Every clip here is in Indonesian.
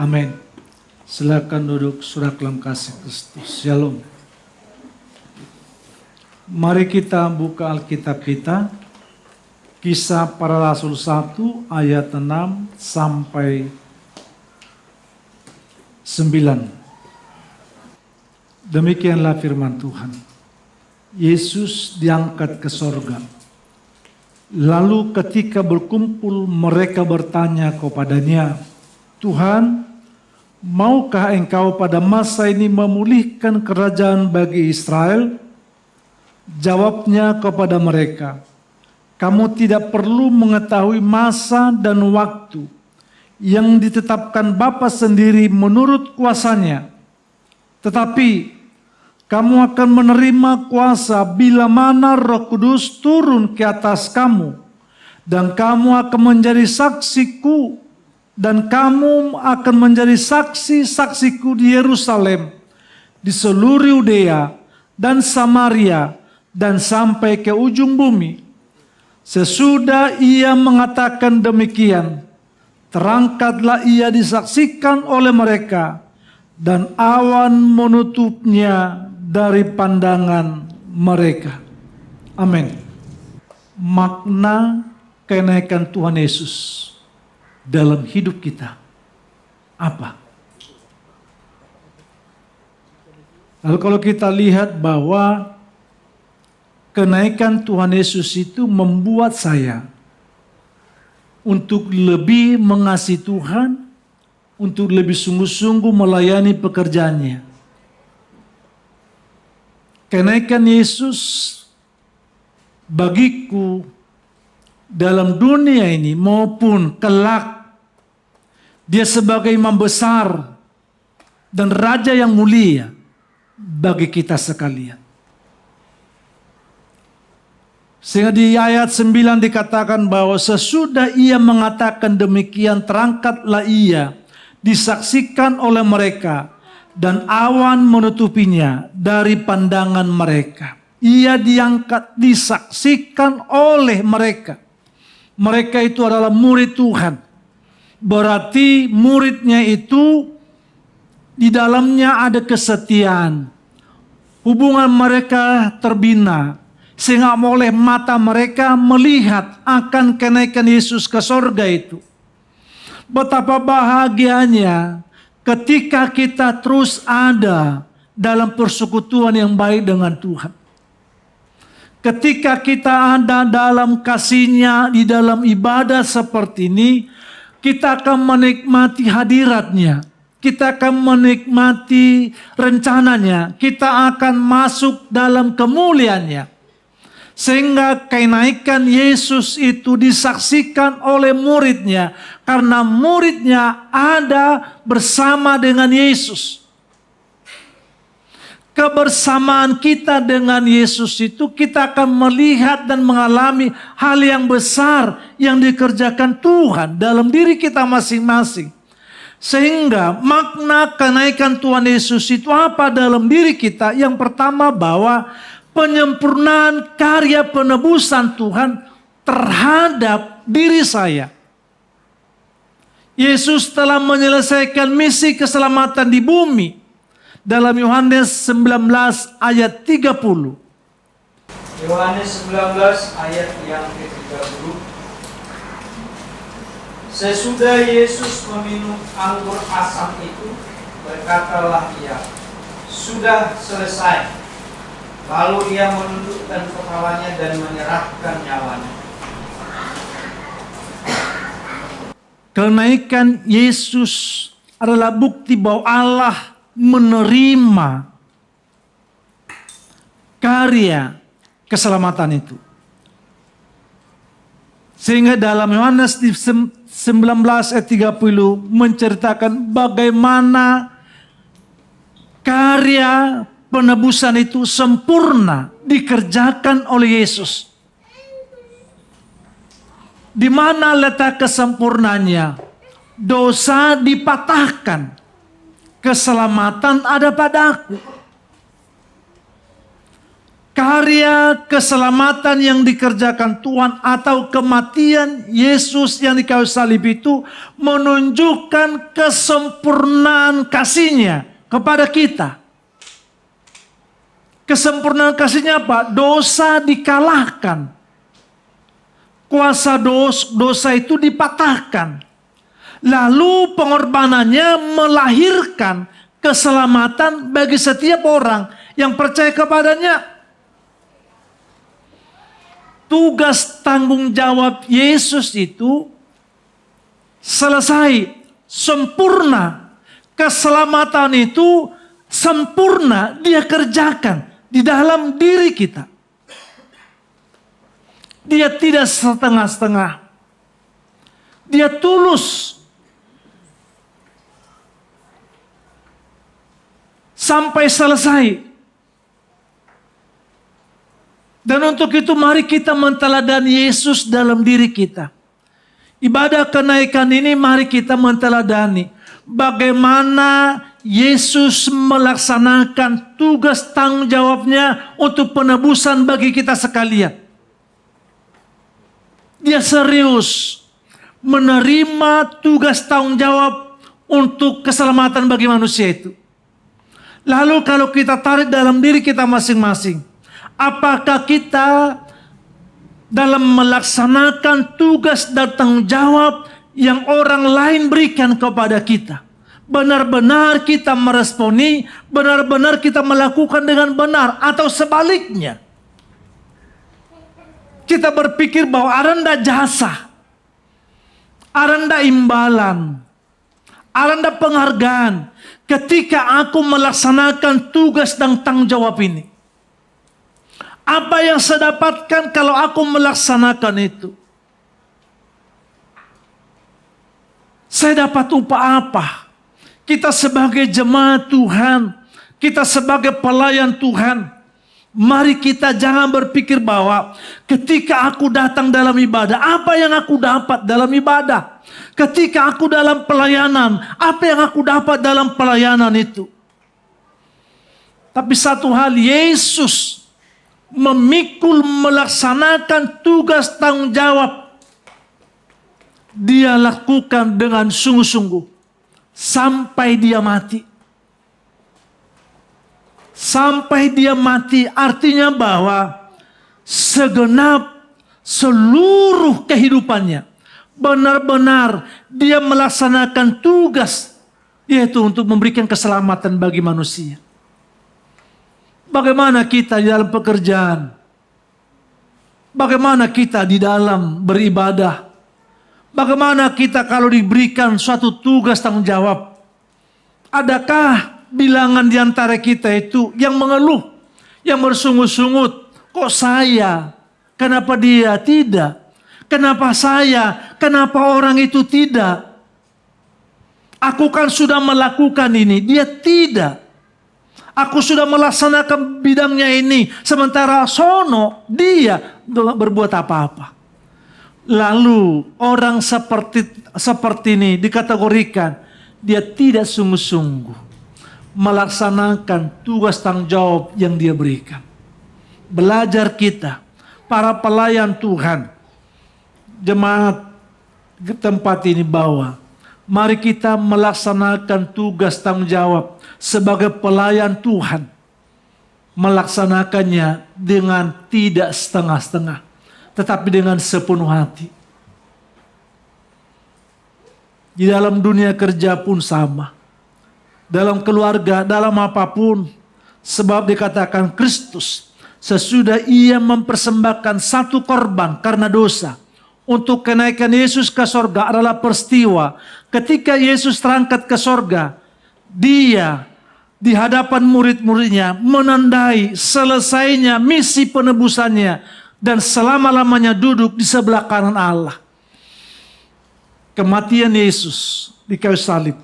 Amin. Silakan duduk, saudara dalam kasih Kristus. Shalom. Mari kita buka Alkitab kita. Kisah Para Rasul 1 ayat 6 sampai 9. Demikianlah firman Tuhan. Yesus diangkat ke sorga. Lalu ketika berkumpul mereka bertanya kepadanya, Tuhan, maukah engkau pada masa ini memulihkan kerajaan bagi Israel? Jawabnya kepada mereka, kamu tidak perlu mengetahui masa dan waktu yang ditetapkan Bapa sendiri menurut kuasanya. Tetapi kamu akan menerima kuasa bila mana Roh Kudus turun ke atas kamu. Dan kamu akan menjadi saksiku. Dan kamu akan menjadi saksi-saksiku di Yerusalem, di seluruh Yudea dan Samaria, dan sampai ke ujung bumi. Sesudah ia mengatakan demikian, terangkatlah ia disaksikan oleh mereka, dan awan menutupnya dari pandangan mereka. Amin. Makna kenaikan Tuhan Yesus dalam hidup kita apa? Lalu kalau kita lihat bahwa kenaikan Tuhan Yesus itu membuat saya untuk lebih mengasihi Tuhan, untuk lebih sungguh-sungguh melayani pekerjaannya. Kenaikan Yesus bagiku dalam dunia ini maupun kelak, dia sebagai imam besar dan raja yang mulia bagi kita sekalian. Sehingga di ayat 9 dikatakan bahwa sesudah ia mengatakan demikian, terangkatlah ia disaksikan oleh mereka, dan awan menutupinya dari pandangan mereka. Ia diangkat, disaksikan oleh mereka. Mereka itu adalah murid Tuhan. Berarti muridnya itu di dalamnya ada kesetiaan. Hubungan mereka terbina. Sehingga oleh mata mereka melihat akan kenaikan Yesus ke sorga itu. Betapa bahagianya ketika kita terus ada dalam persekutuan yang baik dengan Tuhan. Ketika kita ada dalam kasih-Nya di dalam ibadah seperti ini, kita akan menikmati hadirat-Nya. Kita akan menikmati rencananya. Kita akan masuk dalam kemuliaan-Nya. Sehingga kenaikan Yesus itu disaksikan oleh murid-Nya. Karena murid-Nya ada bersama dengan Yesus. Kebersamaan kita dengan Yesus itu kita akan melihat dan mengalami hal yang besar yang dikerjakan Tuhan dalam diri kita masing-masing. Sehingga makna kenaikan Tuhan Yesus itu apa dalam diri kita? Yang pertama bahwa penyempurnaan karya penebusan Tuhan terhadap diri saya. Yesus telah menyelesaikan misi keselamatan di bumi. Dalam Yohanes 19 ayat 30. Yohanes 19 ayat yang ke-30. Sesudah Yesus meminum anggur asam itu, berkatalah ia, sudah selesai. Lalu ia menundukkan kepalanya dan menyerahkan nyawanya. Kenaikan Yesus adalah bukti bahwa Allah menerima karya keselamatan itu. Sehingga dalam Yohanes 19 ayat 30 menceritakan bagaimana karya penebusan itu sempurna dikerjakan oleh Yesus. Di mana letak kesempurnaannya? Dosa dipatahkan. Keselamatan ada padaku. karya keselamatan yang dikerjakan Tuhan atau kematian Yesus yang di kayu salib itu menunjukkan kesempurnaan kasih-Nya kepada kita. Kesempurnaan kasih-Nya apa? Dosa dikalahkan. Kuasa dosa itu dipatahkan. Lalu pengorbanannya melahirkan keselamatan bagi setiap orang yang percaya kepadanya. Tugas tanggung jawab Yesus itu selesai, sempurna. Keselamatan itu sempurna Dia kerjakan di dalam diri kita. Dia tidak setengah-setengah. Dia tulus. Sampai selesai. Dan untuk itu mari kita menteladani Yesus dalam diri kita. Ibadah kenaikan ini mari kita menteladani. Bagaimana Yesus melaksanakan tugas tanggung jawabnya untuk penebusan bagi kita sekalian. Dia serius menerima tugas tanggung jawab untuk keselamatan bagi manusia itu. Lalu kalau kita tarik dalam diri kita masing-masing, apakah kita dalam melaksanakan tugas dan tanggung jawab yang orang lain berikan kepada kita, benar-benar kita meresponi, benar-benar kita melakukan dengan benar, atau sebaliknya kita berpikir bahwa aranda jasa, aranda imbalan, aranda penghargaan ketika aku melaksanakan tugas dan tanggung jawab ini. Apa yang saya dapatkan kalau aku melaksanakan itu? Saya dapat upah apa? Kita sebagai jemaat Tuhan, kita sebagai pelayan Tuhan, mari kita jangan berpikir bahwa ketika aku datang dalam ibadah, apa yang aku dapat dalam ibadah? Ketika aku dalam pelayanan, apa yang aku dapat dalam pelayanan itu? Tapi satu hal, Yesus memikul melaksanakan tugas tanggung jawab. Dia lakukan dengan sungguh-sungguh sampai Dia mati. Sampai Dia mati artinya bahwa segenap seluruh kehidupannya benar-benar Dia melaksanakan tugas, yaitu untuk memberikan keselamatan bagi manusia. Bagaimana kita di dalam pekerjaan? Bagaimana kita di dalam beribadah? Bagaimana kita kalau diberikan suatu tugas tanggung jawab? Adakah bilangan di antara kita itu yang mengeluh, yang bersungut-sungut? Kok saya? Kenapa dia tidak? Kenapa saya? Kenapa orang itu tidak? Aku kan sudah melakukan ini, dia tidak. Aku sudah melaksanakan bidangnya ini, sementara sono dia tidak berbuat apa-apa. Lalu orang seperti ini dikategorikan dia tidak sungguh-sungguh melaksanakan tugas tanggung jawab yang dia berikan. Belajar kita, para pelayan Tuhan, jemaat tempat ini bahwa mari kita melaksanakan tugas tanggung jawab sebagai pelayan Tuhan, melaksanakannya dengan tidak setengah-setengah, tetapi dengan sepenuh hati. Di dalam dunia kerja pun sama, dalam keluarga, dalam apapun, sebab dikatakan Kristus sesudah Ia mempersembahkan satu korban karena dosa untuk kenaikan Yesus ke sorga adalah peristiwa ketika Yesus terangkat ke sorga. Dia di hadapan murid-muridnya menandai selesainya misi penebusannya dan selama-lamanya duduk di sebelah kanan Allah. Kematian Yesus di kayu salib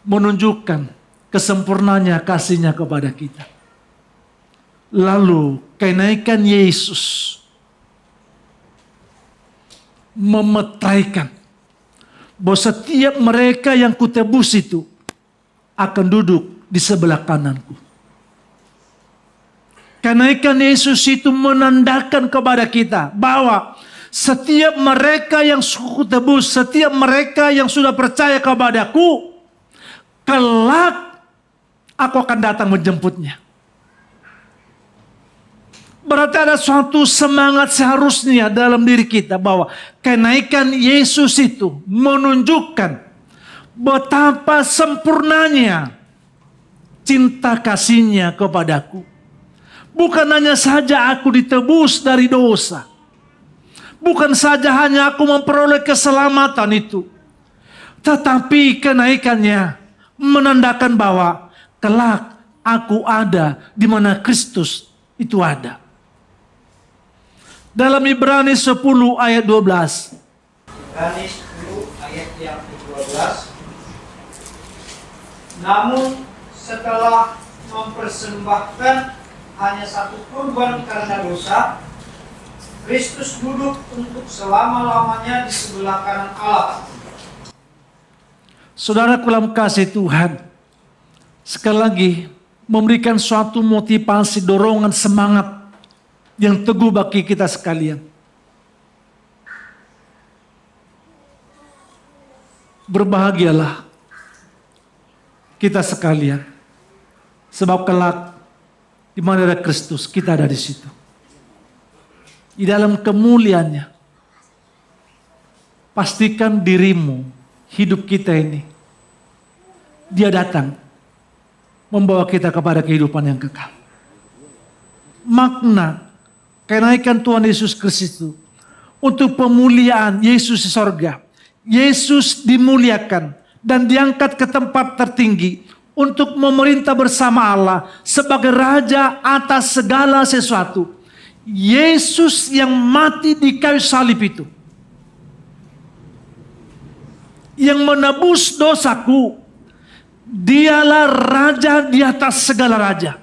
menunjukkan kesempurnaannya kasih-Nya kepada kita. Lalu kenaikan Yesus memetraikan bahwa setiap mereka yang kutebus itu akan duduk di sebelah kananku. Kenaikan Yesus itu menandakan kepada kita bahwa setiap mereka yang suku tebus, setiap mereka yang sudah percaya kepadaku, kelak aku akan datang menjemputnya. Berarti ada suatu semangat seharusnya dalam diri kita bahwa kenaikan Yesus itu menunjukkan betapa sempurnanya cinta kasihnya kepadaku. Bukan hanya saja aku ditebus dari dosa. Bukan saja hanya aku memperoleh keselamatan itu. Tetapi kenaikannya menandakan bahwa kelak aku ada di mana Kristus itu ada. Dalam Ibrani 10 ayat 12. Ibrani 10 ayat yang ke-12. Namun setelah mempersembahkan hanya satu kurban karena dosa, Kristus duduk untuk selama-lamanya di sebelah kanan Allah. Saudara dalam kasih Tuhan, sekali lagi memberikan suatu motivasi, dorongan, semangat yang teguh bagi kita sekalian. Berbahagialah kita sekalian, sebab kelak di mana ada Kristus, kita ada di situ. Di dalam kemuliaannya, pastikan dirimu, hidup kita ini, Dia datang membawa kita kepada kehidupan yang kekal. Makna kenaikan Tuhan Yesus Kristus itu untuk pemuliaan Yesus di sorga. Yesus dimuliakan dan diangkat ke tempat tertinggi untuk memerintah bersama Allah sebagai Raja atas segala sesuatu. Yesus yang mati di kayu salib itu, yang menebus dosaku, Dialah Raja di atas segala raja.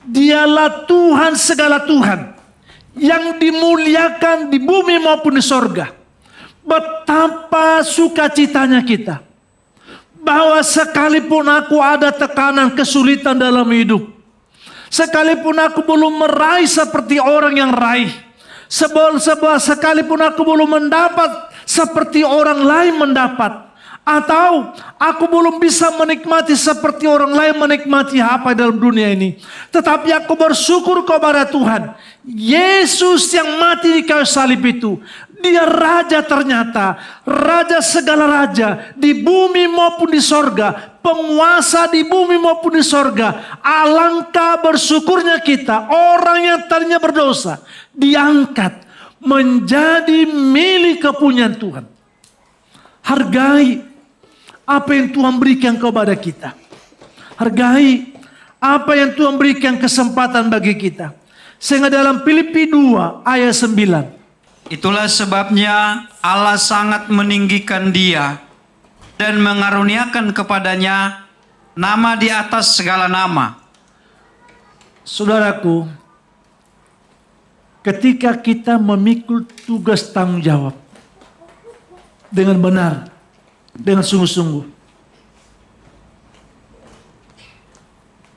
Dialah Tuhan segala Tuhan, yang dimuliakan di bumi maupun di sorga. Betapa sukacitanya kita bahwa sekalipun aku ada tekanan, kesulitan dalam hidup, sekalipun aku belum meraih seperti orang yang raih, sekalipun aku belum mendapat seperti orang lain mendapat, atau aku belum bisa menikmati seperti orang lain menikmati apa dalam dunia ini, tetapi aku bersyukur kepada Tuhan. Yesus yang mati di kayu salib itu, Dia Raja ternyata, Raja segala raja di bumi maupun di sorga, penguasa di bumi maupun di sorga. Alangkah bersyukurnya kita, orang yang tadinya berdosa diangkat menjadi milik kepunyaan Tuhan. Hargai apa yang Tuhan berikan kepada kita. Hargai apa yang Tuhan berikan kesempatan bagi kita. Sehingga dalam Filipi 2 ayat 9. Itulah sebabnya Allah sangat meninggikan Dia dan mengaruniakan kepadanya nama di atas segala nama. Saudaraku, ketika kita memikul tugas tanggung jawab dengan benar, dengan sungguh-sungguh.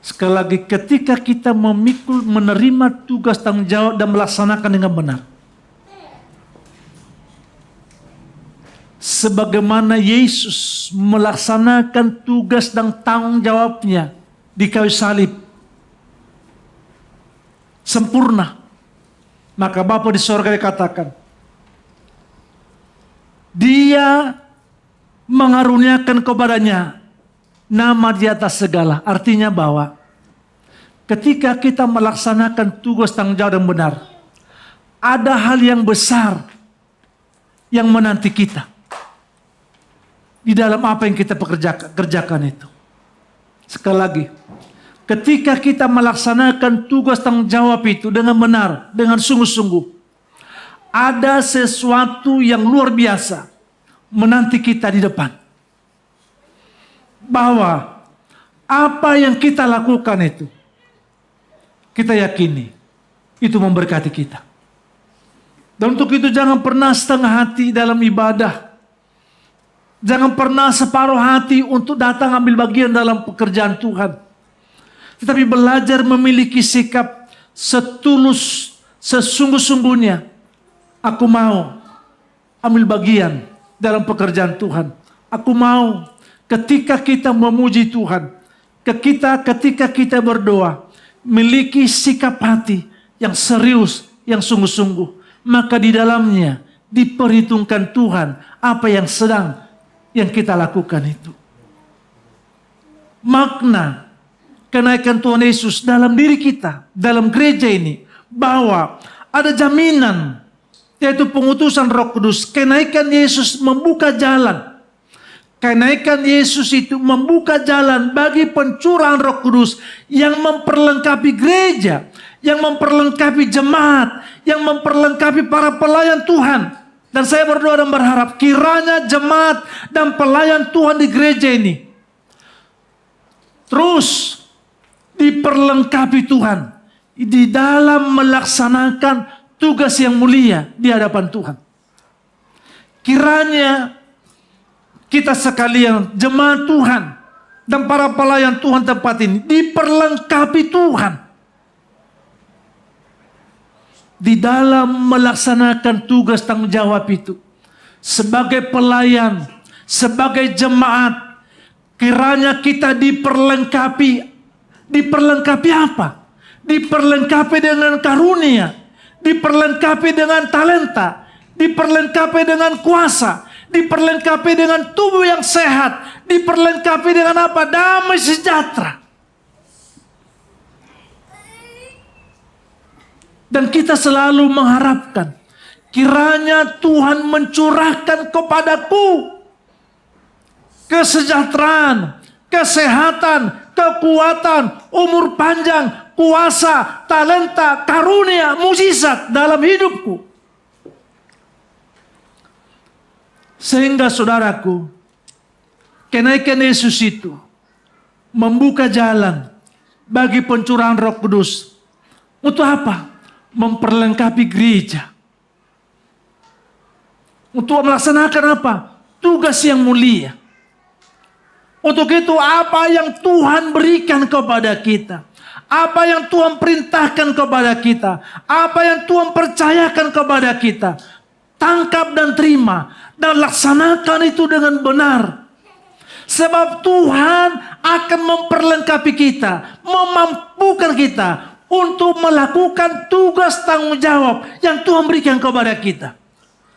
Sekali lagi, ketika kita memikul, menerima tugas tanggung jawab dan melaksanakan dengan benar, sebagaimana Yesus melaksanakan tugas dan tanggung jawabnya di kayu salib sempurna, maka Bapa di sorga dikatakan, Dia mengaruniakan kepadanya nama di atas segala. Artinya bahwa ketika kita melaksanakan tugas tanggung jawab yang benar, ada hal yang besar yang menanti kita di dalam apa yang kita kerjakan itu. Sekali lagi, ketika kita melaksanakan tugas tanggung jawab itu dengan benar, dengan sungguh-sungguh, ada sesuatu yang luar biasa menanti kita di depan. Bahwa apa yang kita lakukan itu, kita yakini itu memberkati kita. Dan untuk itu jangan pernah setengah hati dalam ibadah. Jangan pernah separuh hati untuk datang ambil bagian dalam pekerjaan Tuhan. Tetapi belajar memiliki sikap setulus, sesungguh-sungguhnya, aku mau ambil bagian dalam pekerjaan Tuhan. Aku mau ketika kita memuji Tuhan, ketika kita berdoa, memiliki sikap hati yang serius, yang sungguh-sungguh, maka di dalamnya diperhitungkan Tuhan apa yang kita lakukan itu. Makna kenaikan Tuhan Yesus dalam diri kita, dalam gereja ini, bahwa ada jaminan, yaitu pengutusan Roh Kudus. Kenaikan Yesus membuka jalan. Kenaikan Yesus itu membuka jalan bagi pencurahan Roh Kudus yang memperlengkapi gereja, yang memperlengkapi jemaat, yang memperlengkapi para pelayan Tuhan. Dan saya berdoa dan berharap kiranya jemaat dan pelayan Tuhan di gereja ini terus diperlengkapi Tuhan di dalam melaksanakan tugas yang mulia di hadapan Tuhan. Kiranya kita sekalian, jemaat Tuhan dan para pelayan Tuhan tempat ini diperlengkapi Tuhan di dalam melaksanakan tugas tanggung jawab itu. Sebagai pelayan, sebagai jemaat, kiranya kita diperlengkapi. Diperlengkapi apa? Diperlengkapi dengan karunia, diperlengkapi dengan talenta, diperlengkapi dengan kuasa, diperlengkapi dengan tubuh yang sehat, diperlengkapi dengan apa? Damai sejahtera. Dan kita selalu mengharapkan kiranya Tuhan mencurahkan kepadaku kesejahteraan, kesehatan, kekuatan, umur panjang, kuasa, talenta, karunia, mukjizat dalam hidupku. Sehingga saudaraku, kenaikan Yesus itu membuka jalan bagi pencurahan Roh Kudus. Untuk apa? Memperlengkapi gereja. Untuk melaksanakan apa? Tugas yang mulia. Untuk itu apa yang Tuhan berikan kepada kita, apa yang Tuhan perintahkan kepada kita, apa yang Tuhan percayakan kepada kita, tangkap dan terima dan laksanakan itu dengan benar. Sebab Tuhan akan memperlengkapi kita, memampukan kita untuk melakukan tugas tanggung jawab yang Tuhan berikan kepada kita.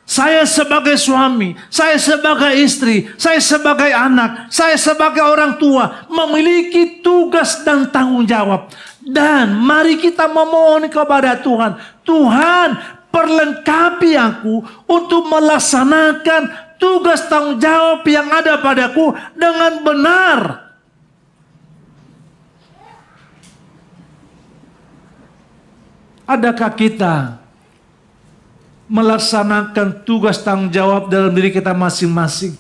Saya sebagai suami, saya sebagai istri, saya sebagai anak, saya sebagai orang tua memiliki tugas dan tanggung jawab. Dan mari kita memohon kepada Tuhan, Tuhan perlengkapi aku untuk melaksanakan tugas tanggung jawab yang ada padaku dengan benar. Adakah kita melaksanakan tugas tanggung jawab dalam diri kita masing-masing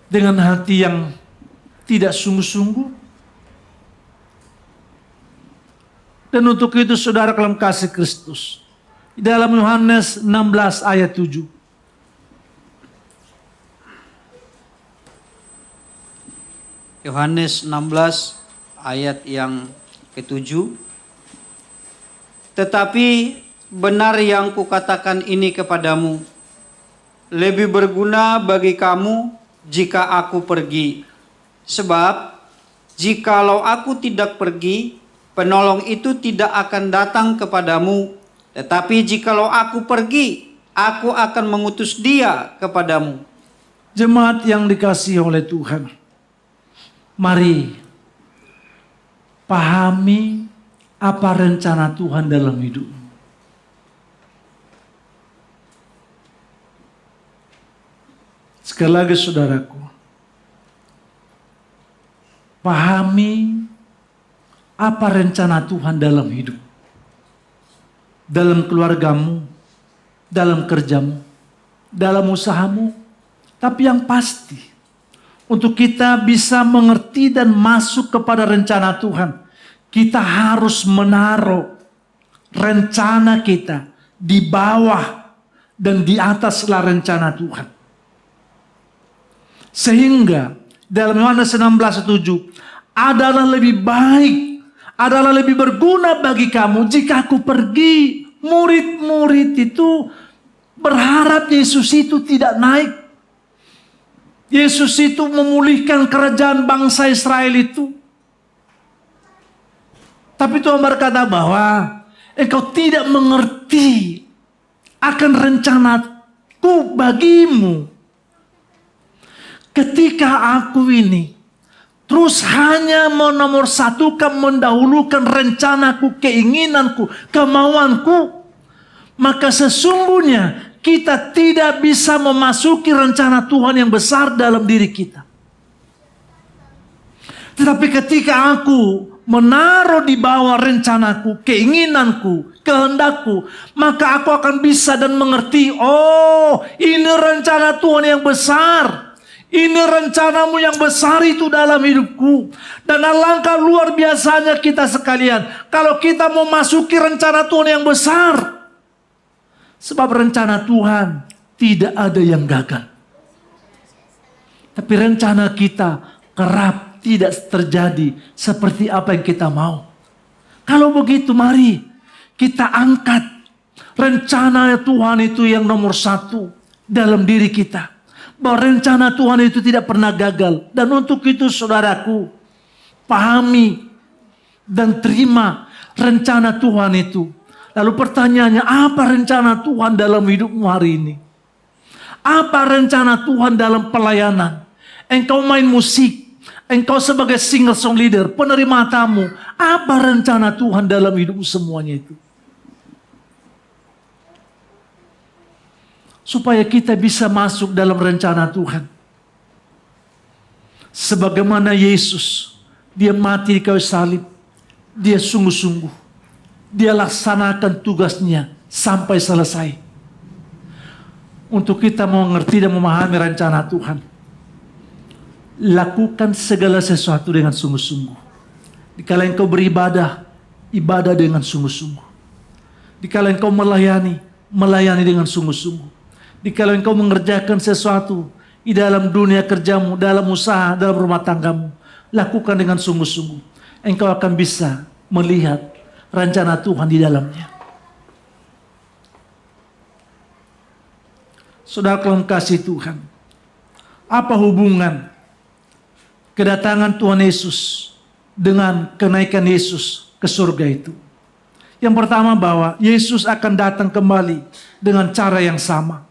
dengan hati yang tidak sungguh-sungguh? Dan untuk itu saudara dalam kasih Kristus, dalam Yohanes 16 ayat 7, Yohanes 16 ayat yang ke-7. Tetapi benar yang kukatakan ini kepadamu, lebih berguna bagi kamu jika aku pergi. Sebab jikalau aku tidak pergi, penolong itu tidak akan datang kepadamu. Tetapi jikalau aku pergi, aku akan mengutus dia kepadamu. Jemaat yang dikasihi oleh Tuhan, mari pahami apa rencana Tuhan dalam hidupmu. Sekali lagi saudaraku, pahami apa rencana Tuhan dalam hidup, dalam keluargamu, dalam kerjamu, dalam usahamu. Tapi yang pasti, untuk kita bisa mengerti dan masuk kepada rencana Tuhan, kita harus menaruh rencana kita di bawah dan di ataslah rencana Tuhan. Sehingga dalam Yohanes 16:7 adalah lebih baik adalah lebih berguna bagi kamu jika aku pergi. Murid-murid itu berharap Yesus itu tidak naik. Yesus itu memulihkan kerajaan bangsa Israel itu. Tapi Tuhan berkata bahwa engkau tidak mengerti akan rencanaku bagimu. Ketika aku ini terus hanya menomorsatukan, mendahulukan rencanaku, keinginanku, kemauanku, maka sesungguhnya kita tidak bisa memasuki rencana Tuhan yang besar dalam diri kita. Tetapi ketika aku menaruh di bawah rencanaku, keinginanku, kehendakku, maka aku akan bisa dan mengerti, oh, ini rencana Tuhan yang besar. Ini rencanamu yang besar itu dalam hidupku. Dan alangkah luar biasanya kita sekalian, kalau kita memasuki rencana Tuhan yang besar. Sebab rencana Tuhan tidak ada yang gagal. Tapi rencana kita kerap tidak terjadi seperti apa yang kita mau. Kalau begitu mari kita angkat rencana Tuhan itu yang nomor satu dalam diri kita. Bahwa rencana Tuhan itu tidak pernah gagal. Dan untuk itu saudaraku, pahami dan terima rencana Tuhan itu. Lalu pertanyaannya, apa rencana Tuhan dalam hidupmu hari ini? Apa rencana Tuhan dalam pelayanan? Engkau main musik, engkau sebagai single song leader, penerima tamu, apa rencana Tuhan dalam hidupmu semuanya itu? Supaya kita bisa masuk dalam rencana Tuhan. Sebagaimana Yesus, dia mati di kayu salib, dia sungguh-sungguh, dia laksanakan tugasnya sampai selesai. Untuk kita mengerti dan memahami rencana Tuhan, lakukan segala sesuatu dengan sungguh-sungguh. Dikala engkau beribadah, ibadah dengan sungguh-sungguh. Dikala engkau melayani, melayani dengan sungguh-sungguh. Dikala engkau mengerjakan sesuatu di dalam dunia kerjamu, dalam usaha, dalam rumah tanggamu, lakukan dengan sungguh-sungguh. Engkau akan bisa melihat rencana Tuhan di dalamnya. Saudara dalam kasih Tuhan, apa hubungan kedatangan Tuhan Yesus dengan kenaikan Yesus ke surga itu? Yang pertama, bahwa Yesus akan datang kembali dengan cara yang sama.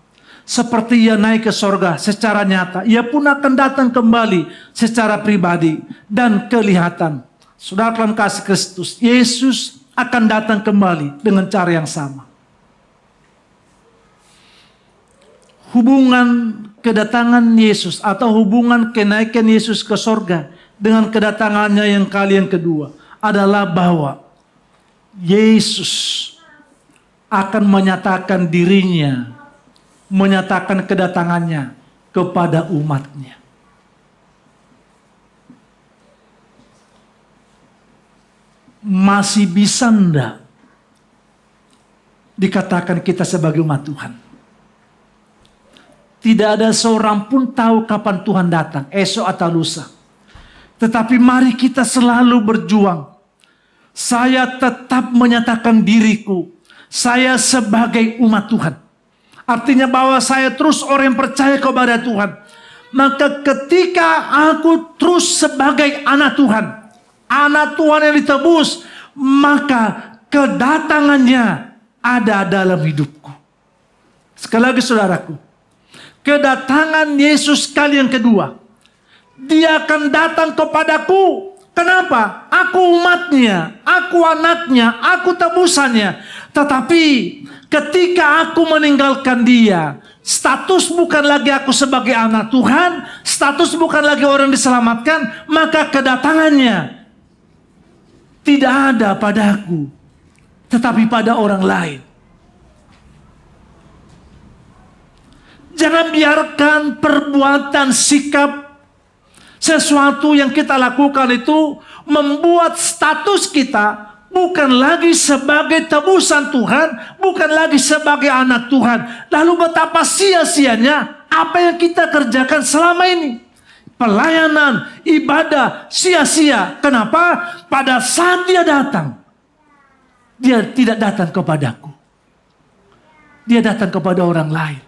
Seperti ia naik ke surga secara nyata, ia pun akan datang kembali secara pribadi dan kelihatan. Saudara dalam kasih Kristus, Yesus akan datang kembali dengan cara yang sama. Hubungan kedatangan Yesus atau hubungan kenaikan Yesus ke surga dengan kedatangannya yang kali yang kedua adalah bahwa Yesus akan menyatakan dirinya, menyatakan kedatangannya kepada umatnya. Masih bisa enggak dikatakan kita sebagai umat Tuhan? Tidak ada seorang pun tahu kapan Tuhan datang, esok atau lusa. Tetapi mari kita selalu berjuang. Saya tetap menyatakan diriku, saya sebagai umat Tuhan. Artinya bahwa saya terus orang yang percaya kepada Tuhan. Maka ketika aku terus sebagai anak Tuhan yang ditebus, maka kedatangannya ada dalam hidupku. Sekali lagi saudaraku, kedatangan Yesus kali yang kedua, dia akan datang kepadaku. Kenapa? Aku umatnya, aku anaknya, aku tebusannya. Tetapi ketika aku meninggalkan dia, status bukan lagi aku sebagai anak Tuhan, status bukan lagi orang diselamatkan, maka kedatangannya tidak ada padaku, tetapi pada orang lain. Jangan biarkan perbuatan, sikap, sesuatu yang kita lakukan itu membuat status kita bukan lagi sebagai tebusan Tuhan, bukan lagi sebagai anak Tuhan. Lalu betapa sia-sianya apa yang kita kerjakan selama ini. pelayanan, ibadah sia-sia. Kenapa? Pada saat dia datang, dia tidak datang kepadaku. Dia datang kepada orang lain.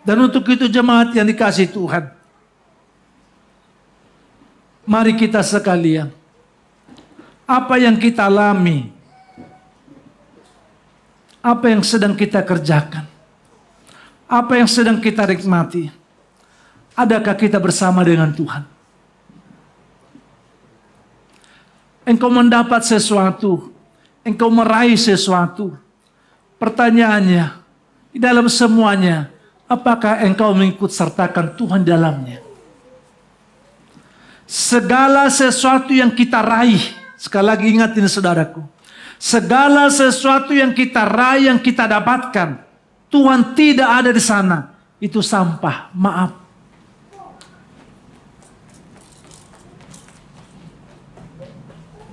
Dan untuk itu jemaat yang dikasihi Tuhan, mari kita sekalian, apa yang kita alami, apa yang sedang kita kerjakan, apa yang sedang kita nikmati, adakah kita bersama dengan Tuhan? Engkau mendapat sesuatu, engkau meraih sesuatu. Pertanyaannya, di dalam semuanya, apakah engkau mengikut sertakan Tuhan dalamnya? Segala sesuatu yang kita raih, sekali lagi ingat ini saudaraku, segala sesuatu yang kita raih, yang kita dapatkan, Tuhan tidak ada di sana. Itu sampah, maaf.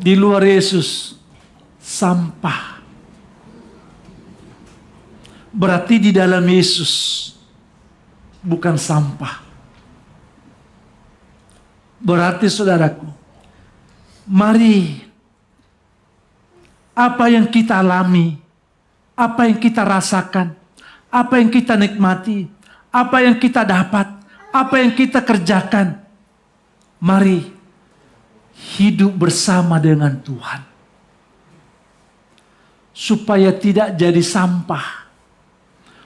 Di luar Yesus, sampah. Berarti di dalam Yesus, bukan sampah. Berarti saudaraku, mari apa yang kita alami, apa yang kita rasakan, apa yang kita nikmati, apa yang kita dapat, apa yang kita kerjakan, mari hidup bersama dengan Tuhan. Supaya tidak jadi sampah,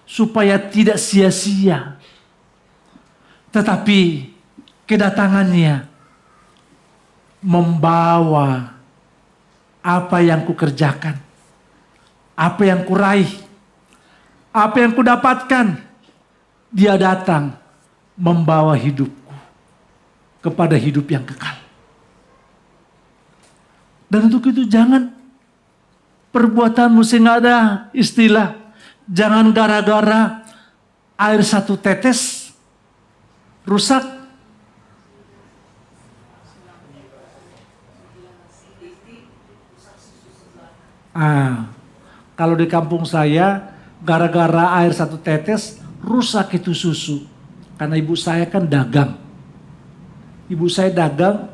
supaya tidak sia-sia. Tetapi kedatangannya membawa apa yang kukerjakan, apa yang kuraih, apa yang kudapatkan. Dia datang membawa hidupku kepada hidup yang kekal. Dan untuk itu jangan perbuatanmu, sehingga ada istilah, jangan gara-gara air satu tetes rusak. Kalau di kampung saya, gara-gara air satu tetes rusak itu susu. Karena ibu saya kan dagang. Ibu saya dagang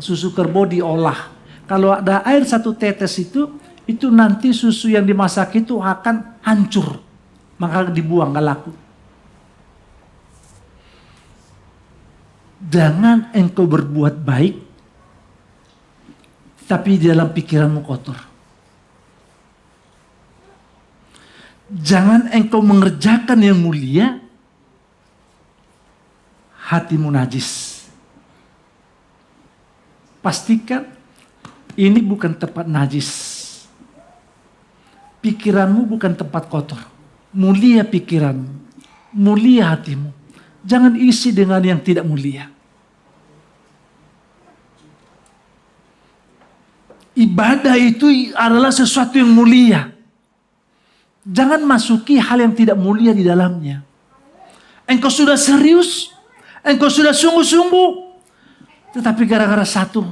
susu kerbau diolah. Kalau ada air satu tetes itu nanti susu yang dimasak itu akan hancur. Maka dibuang, gak laku. Jangan engkau berbuat baik, tapi di dalam pikiranmu kotor. Jangan engkau mengerjakan yang mulia, hatimu najis. Pastikan ini bukan tempat najis. Pikiranmu bukan tempat kotor. Mulia pikiranmu, mulia hatimu. Jangan isi dengan yang tidak mulia. Ibadah itu adalah sesuatu yang mulia. Jangan masuki hal yang tidak mulia di dalamnya. Engkau sudah serius, engkau sudah sungguh-sungguh, tetapi gara-gara satu,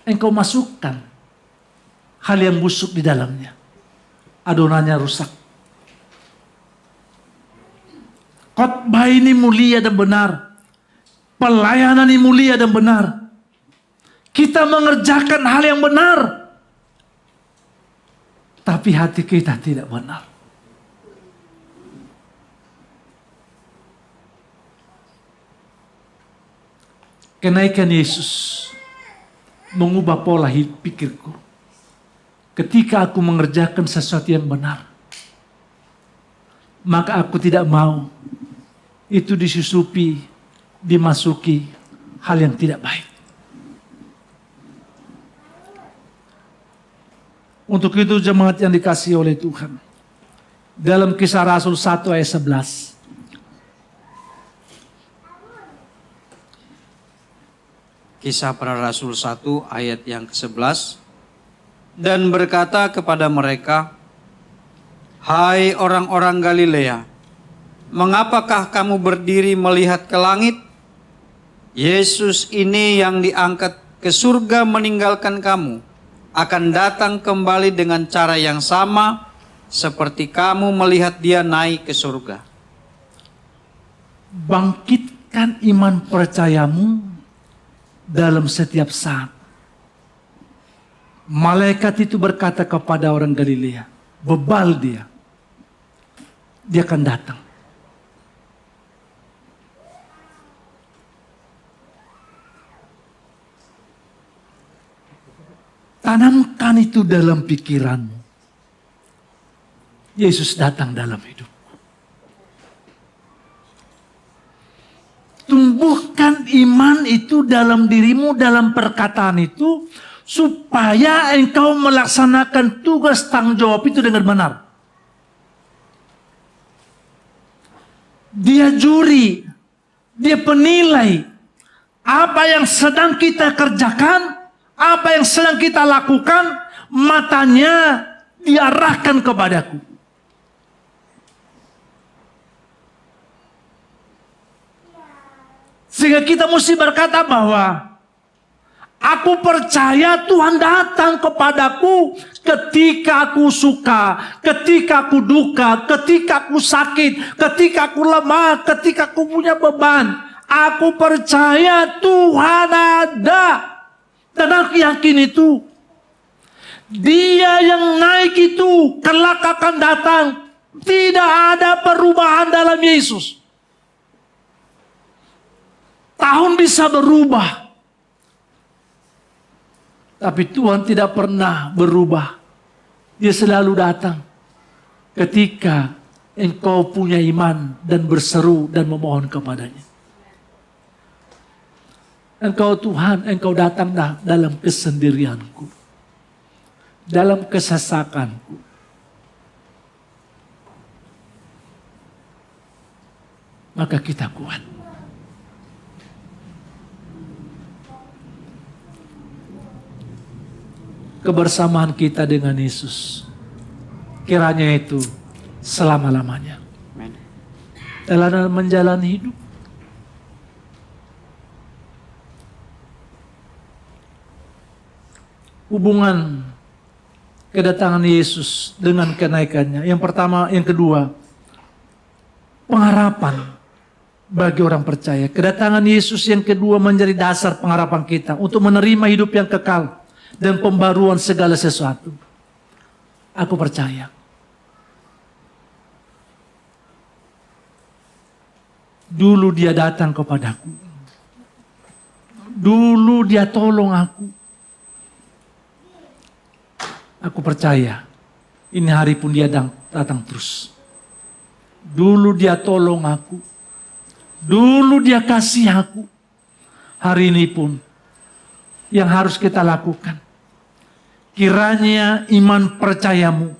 engkau masukkan hal yang busuk di dalamnya. Adonannya rusak. Khotbah ini mulia dan benar. Pelayanan ini mulia dan benar. Kita mengerjakan hal yang benar. Tapi hati kita tidak benar. Kenaikan Yesus mengubah pola pikirku. Ketika aku mengerjakan sesuatu yang benar, maka aku tidak mau itu disusupi, dimasuki hal yang tidak baik. Untuk itu jemaat yang dikasihi oleh Tuhan, dalam Kisah Rasul 1 ayat 11, Kisah Para Rasul 1 ayat yang ke-11, dan berkata kepada mereka, "Hai orang-orang Galilea, mengapakah kamu berdiri melihat ke langit? Yesus ini yang diangkat ke surga meninggalkan kamu, akan datang kembali dengan cara yang sama seperti kamu melihat dia naik ke surga." bangkitkan iman percayamu dalam setiap saat. Malaikat itu berkata kepada orang Galilea, bebal dia akan datang. Tanamkan itu dalam pikiranmu. Yesus datang dalam hidup. Tumbuhkan iman itu dalam dirimu, dalam perkataan itu, supaya engkau melaksanakan tugas tanggung jawab itu dengan benar. Dia juri, dia penilai apa yang sedang kita kerjakan, apa yang sedang kita lakukan, matanya diarahkan kepadaku. Sehingga kita mesti berkata bahwa aku percaya Tuhan datang kepadaku ketika aku suka, ketika aku duka, ketika aku sakit, ketika aku lemah, ketika aku punya beban. Aku percaya Tuhan ada. Dan aku yakin itu. Dia yang naik itu kelak akan datang. Tidak ada perubahan dalam Yesus. Tahun bisa berubah. Tapi Tuhan tidak pernah berubah. Dia selalu datang ketika engkau punya iman dan berseru dan memohon kepadanya. Engkau Tuhan, engkau datang dalam kesendirianku. Dalam kesesakanku. Maka kita kuat. Kebersamaan kita dengan Yesus, kiranya itu selama-lamanya. Dalam menjalani hidup. Hubungan kedatangan Yesus dengan kenaikannya. Yang pertama, yang kedua, pengharapan bagi orang percaya. Kedatangan Yesus yang kedua menjadi dasar pengharapan kita untuk menerima hidup yang kekal dan pembaruan segala sesuatu. Aku percaya. Dulu dia datang kepadaku. Dulu dia tolong aku. Aku percaya. Ini hari pun dia datang terus. Dulu dia tolong aku. Dulu dia kasih aku. Hari ini pun yang harus kita lakukan. Kiranya iman percayamu,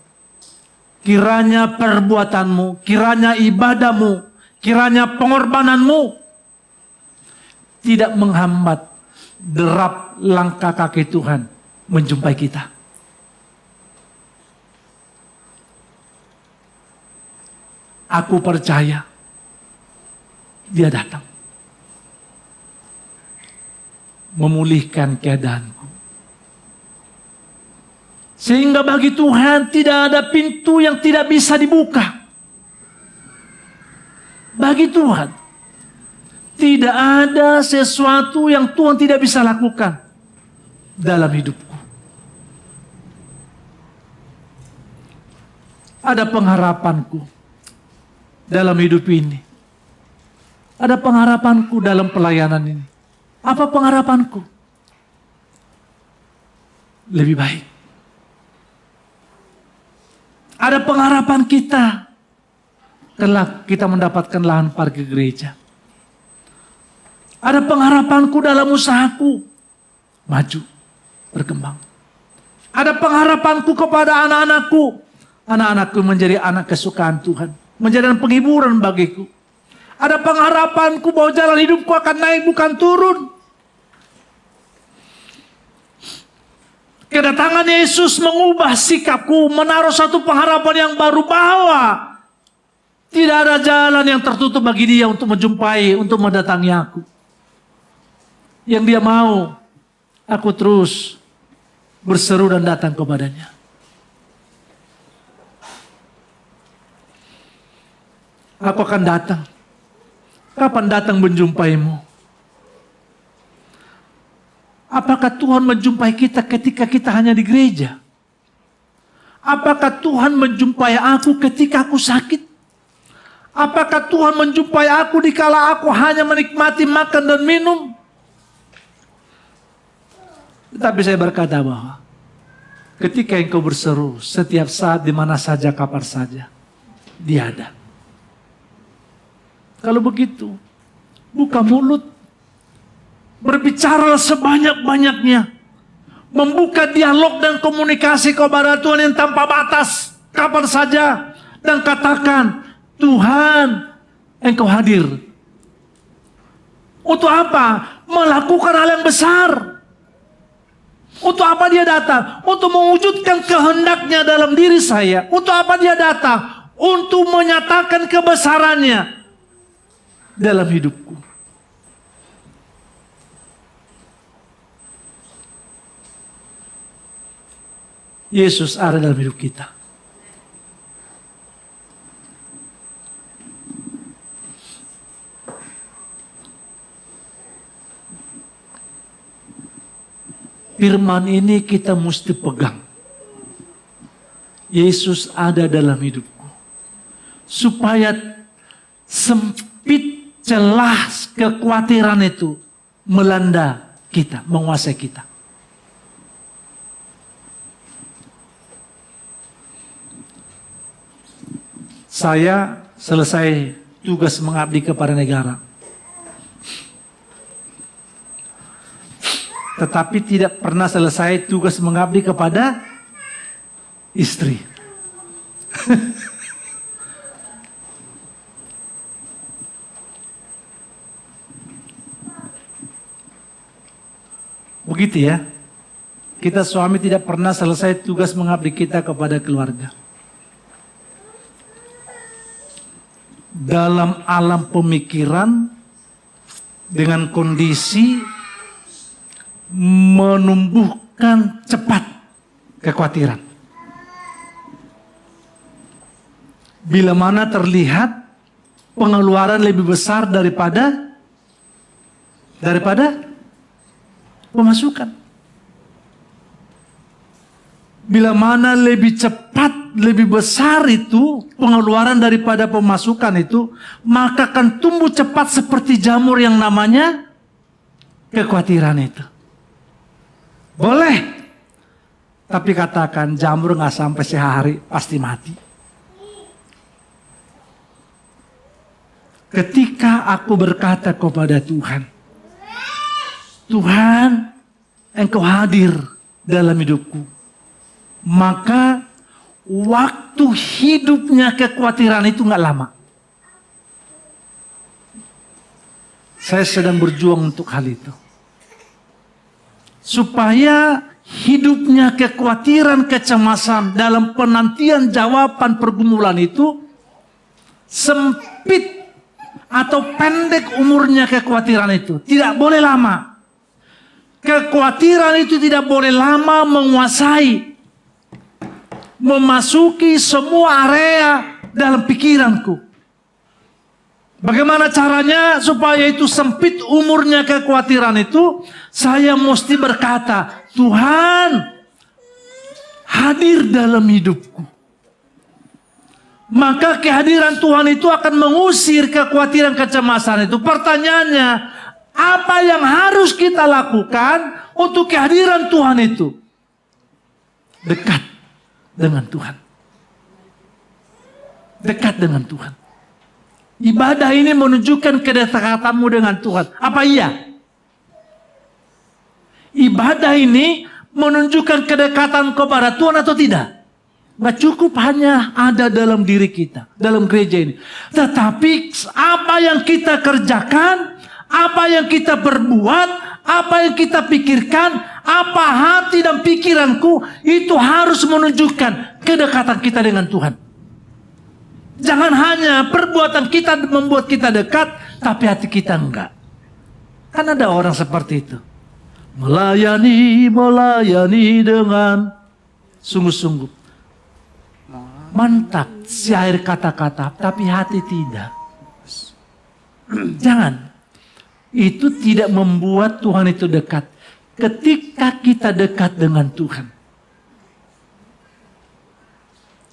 kiranya perbuatanmu, kiranya ibadahmu, kiranya pengorbananmu tidak menghambat derap langkah kaki Tuhan menjumpai kita. Aku percaya dia datang memulihkan keadaanku. Sehingga bagi Tuhan tidak ada pintu yang tidak bisa dibuka. Bagi Tuhan tidak ada sesuatu yang Tuhan tidak bisa lakukan dalam hidupku. Ada pengharapanku dalam hidup ini. Ada pengharapanku dalam pelayanan ini. Apa pengharapanku? Lebih baik. Ada pengharapan kita. Kelak kita mendapatkan lahan parkir gereja. Ada pengharapanku dalam usahaku. Maju, berkembang. Ada pengharapanku kepada anak-anakku. Anak-anakku menjadi anak kesukaan Tuhan. Menjadi penghiburan bagiku. Ada pengharapanku bahwa jalan hidupku akan naik bukan turun. Kedatangan Yesus mengubah sikapku, menaruh satu pengharapan yang baru bahwa tidak ada jalan yang tertutup bagi dia untuk menjumpai, untuk mendatangi aku. Yang dia mau, aku terus berseru dan datang kepadanya. Aku akan datang Kapan datang menjumpaimu? Apakah Tuhan menjumpai kita ketika kita hanya di gereja? Apakah Tuhan menjumpai aku ketika aku sakit? Apakah Tuhan menjumpai aku dikala aku hanya menikmati makan dan minum? Tetapi saya berkata bahwa ketika engkau berseru setiap saat, di mana saja, kapan saja, Dia ada. Kalau begitu, buka mulut, berbicara sebanyak-banyaknya, membuka dialog dan komunikasi kepada Tuhan yang tanpa batas, kapan saja, dan katakan, Tuhan, Engkau hadir. Untuk apa? Melakukan hal yang besar. Untuk apa Dia datang? Untuk mewujudkan kehendaknya dalam diri saya. Untuk apa Dia datang? Untuk menyatakan kebesarannya dalam hidupku. Yesus ada dalam hidup kita. Firman ini kita mesti pegang. Yesus ada dalam hidupku. Supaya sempit celah kekhawatiran itu melanda kita, menguasai kita. Saya selesai tugas mengabdi kepada negara. Tetapi tidak pernah selesai tugas mengabdi kepada istri. Begitu ya. Kita suami tidak pernah selesai tugas mengabdi kita kepada keluarga. Dalam alam pemikiran, dengan kondisi menumbuhkan cepat kekhawatiran. Bila mana terlihat pengeluaran lebih besar daripada pemasukan. Bila mana lebih cepat, lebih besar itu pengeluaran daripada pemasukan itu, maka akan tumbuh cepat seperti jamur yang namanya kekhawatiran itu. Boleh. Tapi katakan jamur gak sampai sehari pasti mati. Ketika aku berkata kepada Tuhan, Tuhan, Engkau hadir dalam hidupku, maka waktu hidupnya kekhawatiran itu gak lama. Saya sedang berjuang untuk hal itu. Supaya hidupnya kekhawatiran, kecemasan dalam penantian jawaban pergumulan itu sempit atau pendek umurnya kekhawatiran itu. Tidak boleh lama. Kekhawatiran itu tidak boleh lama menguasai, memasuki semua area dalam pikiranku. Bagaimana caranya supaya itu sempit umurnya kekhawatiran itu? Saya mesti berkata, Tuhan hadir dalam hidupku. Maka kehadiran Tuhan itu akan mengusir kekhawatiran, kecemasan itu. Pertanyaannya, apa yang harus kita lakukan untuk kehadiran Tuhan itu? Dekat dengan Tuhan. Dekat dengan Tuhan. Ibadah ini menunjukkan kedekatanmu dengan Tuhan. Apa iya? Ibadah ini menunjukkan kedekatan kepada Tuhan atau tidak? Gak cukup hanya ada dalam diri kita, dalam gereja ini. Tetapi apa yang kita kerjakan, apa yang kita perbuat, apa yang kita pikirkan, apa hati dan pikiranku, itu harus menunjukkan kedekatan kita dengan Tuhan. Jangan hanya perbuatan kita membuat kita dekat, tapi hati kita enggak. Kan ada orang seperti itu. Melayani dengan sungguh-sungguh. Mantap, syair kata-kata, tapi hati tidak. Jangan. Itu tidak membuat Tuhan itu dekat. Ketika kita dekat dengan Tuhan,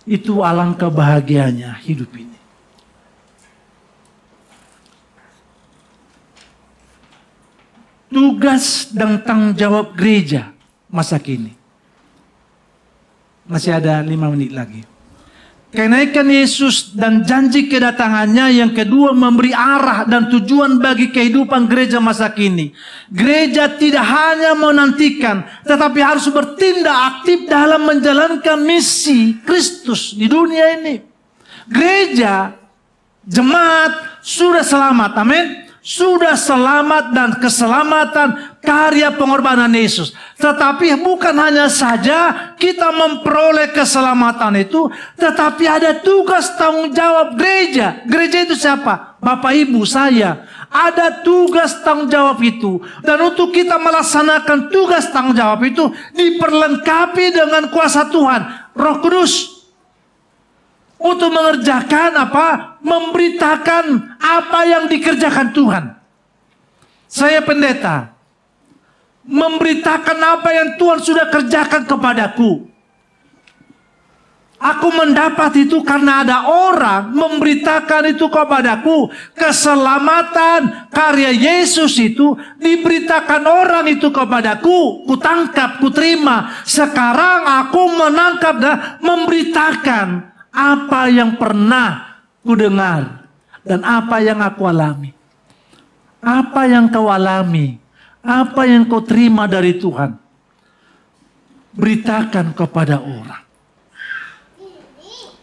itu alangkah bahagianya hidup ini. Tugas dan tanggung jawab gereja masa kini. Masih ada 5 menit lagi. Kenaikan Yesus dan janji kedatangannya, yang kedua memberi arah dan tujuan bagi kehidupan gereja masa kini. Gereja tidak hanya menantikan, tetapi harus bertindak aktif dalam menjalankan misi Kristus di dunia ini. Gereja, jemaat sudah selamat, amin. Sudah selamat dan keselamatan karya pengorbanan Yesus. Tetapi bukan hanya saja kita memperoleh keselamatan itu, tetapi ada tugas tanggung jawab gereja. Gereja itu siapa? Bapak Ibu, saya. Ada tugas tanggung jawab itu. Dan untuk kita melaksanakan tugas tanggung jawab itu, diperlengkapi dengan kuasa Tuhan, Roh Kudus. Untuk mengerjakan apa? Memberitakan apa yang dikerjakan Tuhan. Saya pendeta. Memberitakan apa yang Tuhan sudah kerjakan kepadaku. Aku mendapat itu karena ada orang memberitakan itu kepadaku. Keselamatan karya Yesus itu diberitakan orang itu kepadaku. Kutangkap, kuterima. Sekarang aku menangkap dan memberitakan apa yang pernah ku dengar dan apa yang aku alami. Apa yang kau alami, apa yang kau terima dari Tuhan, beritakan kepada orang.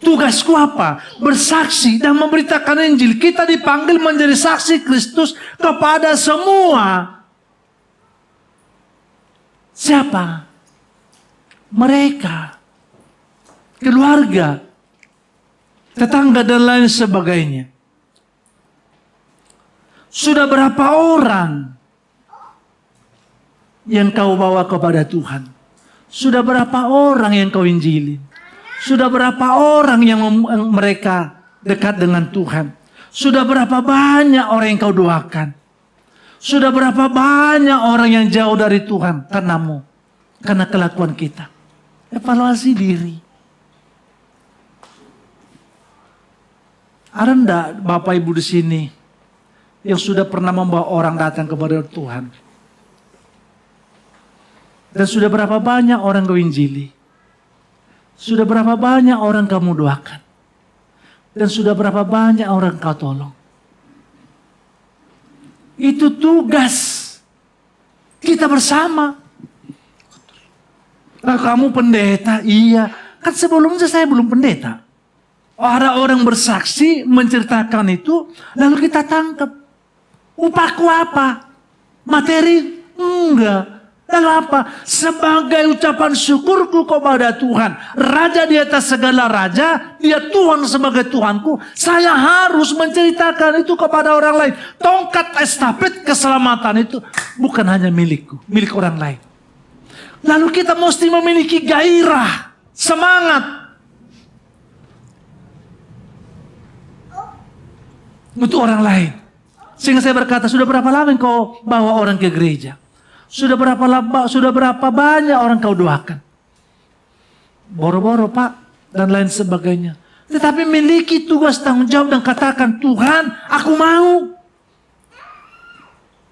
Tugasku apa? Bersaksi dan memberitakan Injil. Kita dipanggil menjadi saksi Kristus kepada semua. Siapa? Mereka, keluarga, tetangga dan lain sebagainya. Sudah berapa orang yang kau bawa kepada Tuhan? Sudah berapa orang yang kau injili? Sudah berapa orang yang mereka dekat dengan Tuhan? Sudah berapa banyak orang yang kau doakan? Sudah berapa banyak orang yang jauh dari Tuhan karenamu? Karena kelakuan kita. Evaluasi diri. Ada enggak Bapak Ibu di sini yang sudah pernah membawa orang datang kepada Tuhan? Dan sudah berapa banyak orang kau injili? Sudah berapa banyak orang kamu doakan? Dan sudah berapa banyak orang kau tolong? Itu tugas kita bersama. Nah, kamu pendeta? Iya. Kan sebelumnya saya belum pendeta. Ada orang bersaksi menceritakan itu, lalu kita tangkap. Upahku apa? Materi? Enggak. Lalu apa? Sebagai ucapan syukurku kepada Tuhan, Raja di atas segala raja, Dia Tuhan sebagai Tuhanku, saya harus menceritakan itu kepada orang lain. Tongkat estafet keselamatan itu bukan hanya milikku, milik orang lain. Lalu kita mesti memiliki gairah, semangat untuk orang lain. Sehingga saya berkata, sudah berapa lama kau bawa orang ke gereja? Sudah berapa banyak orang kau doakan? Boro-boro Pak, dan lain sebagainya. Tetapi miliki tugas tanggung jawab dan katakan, Tuhan, aku mau.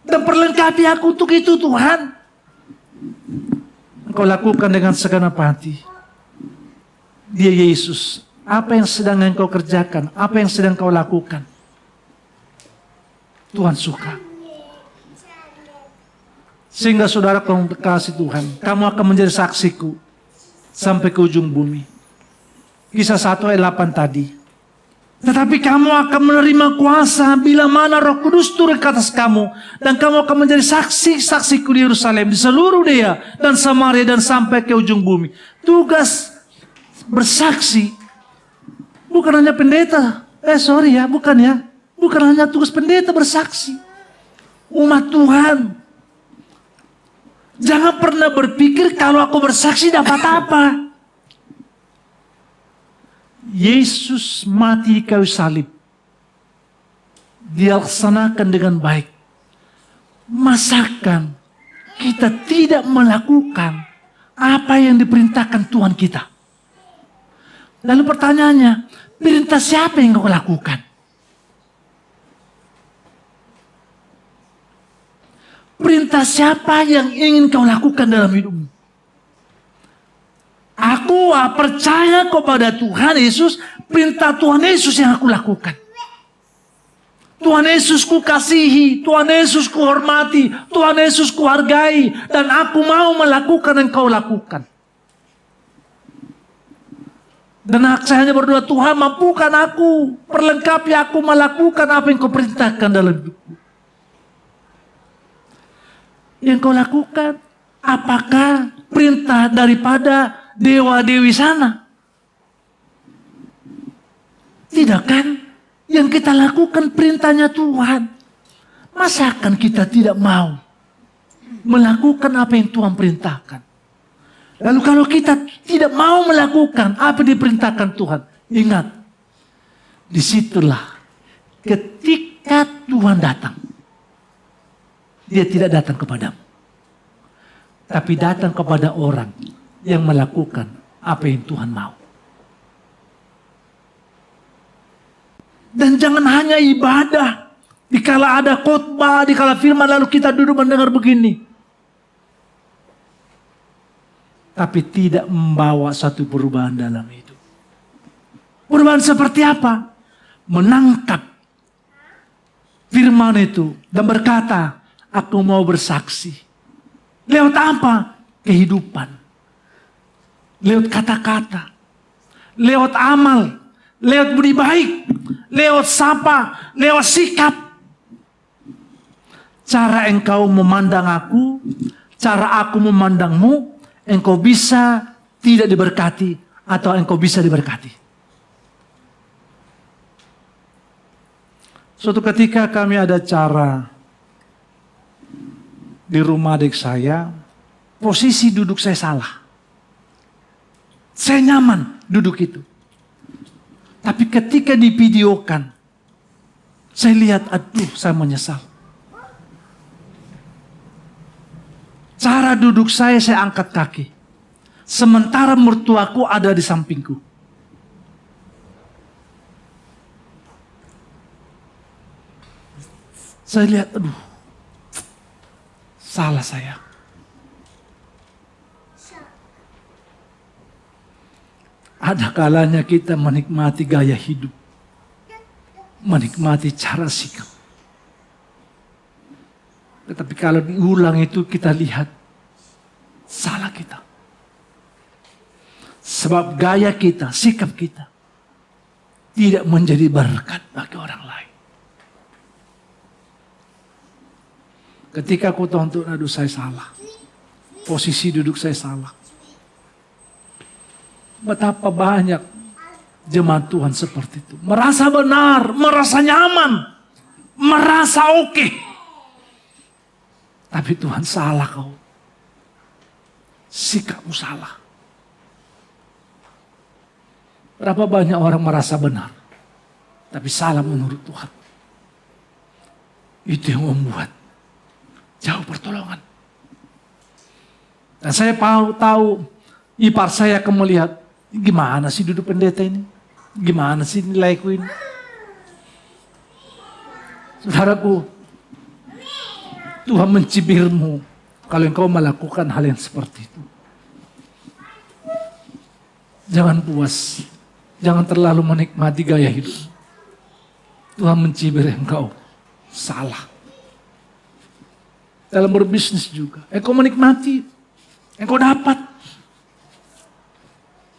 Dan perlengkapi aku untuk itu Tuhan. Kau lakukan dengan segenap hati. Dia Yesus. Apa yang sedang engkau kerjakan? Apa yang sedang kau lakukan? Tuhan suka. Sehingga saudara kamu kasih Tuhan, kamu akan menjadi saksiku sampai ke ujung bumi. Kisah 1 ayat 8 tadi. Tetapi kamu akan menerima kuasa bila mana Roh Kudus turun ke atas kamu, dan kamu akan menjadi saksi-saksiku di Yerusalem, di seluruh Yudea dan Samaria dan sampai ke ujung bumi. Tugas bersaksi bukan hanya pendeta. Bukan hanya tugas pendeta bersaksi. Umat Tuhan, jangan pernah berpikir kalau aku bersaksi dapat apa. Yesus mati di kayu salib dilaksanakan dengan baik. Masakan kita tidak melakukan apa yang diperintahkan Tuhan kita? Lalu pertanyaannya, perintah siapa yang kau lakukan? Perintah siapa yang ingin kau lakukan dalam hidupmu? Aku percaya kepada Tuhan Yesus, perintah Tuhan Yesus yang aku lakukan. Tuhan Yesus ku kasihi, Tuhan Yesus ku hormati, Tuhan Yesus ku hargai, dan aku mau melakukan yang kau lakukan. Dan saya hanya berdoa, Tuhan mampukan aku, perlengkapi aku melakukan apa yang kau perintahkan dalam hidupku. Yang kau lakukan, apakah perintah daripada dewa-dewi sana? Tidak kan? Yang kita lakukan perintahnya Tuhan. Masakan kita tidak mau melakukan apa yang Tuhan perintahkan? Lalu kalau kita tidak mau melakukan apa yang diperintahkan Tuhan, ingat, disitulah ketika Tuhan datang, Dia tidak datang kepadamu, tapi datang kepada orang yang melakukan apa yang Tuhan mau. Dan jangan hanya ibadah, dikala ada khotbah, dikala firman, lalu kita duduk mendengar begini, tapi tidak membawa satu perubahan dalam hidup. Perubahan seperti apa? Menangkap firman itu dan berkata, aku mau bersaksi. Lewat apa? Kehidupan. Lewat kata-kata. Lewat amal. Lewat budi baik. Lewat sapa. Lewat sikap. Cara engkau memandang aku. Cara aku memandangmu. Engkau bisa tidak diberkati. Atau engkau bisa diberkati. Suatu ketika kami ada acara di rumah adik saya, posisi duduk saya salah. Saya nyaman duduk itu. Tapi ketika divideokan, saya lihat, aduh, saya menyesal. Cara duduk saya angkat kaki. Sementara mertuaku ada di sampingku. Saya lihat, aduh, salah saya. Ada kalanya kita menikmati gaya hidup. Menikmati cara sikap. Tetapi kalau diulang itu kita lihat, salah kita. Sebab gaya kita, sikap kita, tidak menjadi berkat bagi orang lain. Ketika aku tonton, aduh saya salah. Posisi duduk saya salah. Betapa banyak jemaat Tuhan seperti itu. Merasa benar, merasa nyaman, merasa oke. Tapi Tuhan salah kau. Sikapmu salah. Berapa banyak orang merasa benar, tapi salah menurut Tuhan. Itu yang membuat jauh pertolongan. Dan saya tahu ipar saya akan melihat, gimana sih duduk pendeta ini? Gimana sih nilaiku ini? Saudaraku, Tuhan mencibirmu kalau engkau melakukan hal yang seperti itu. Jangan puas. Jangan terlalu menikmati gaya hidup. Tuhan mencibir engkau salah. Dalam berbisnis juga. Engkau menikmati. Engkau dapat.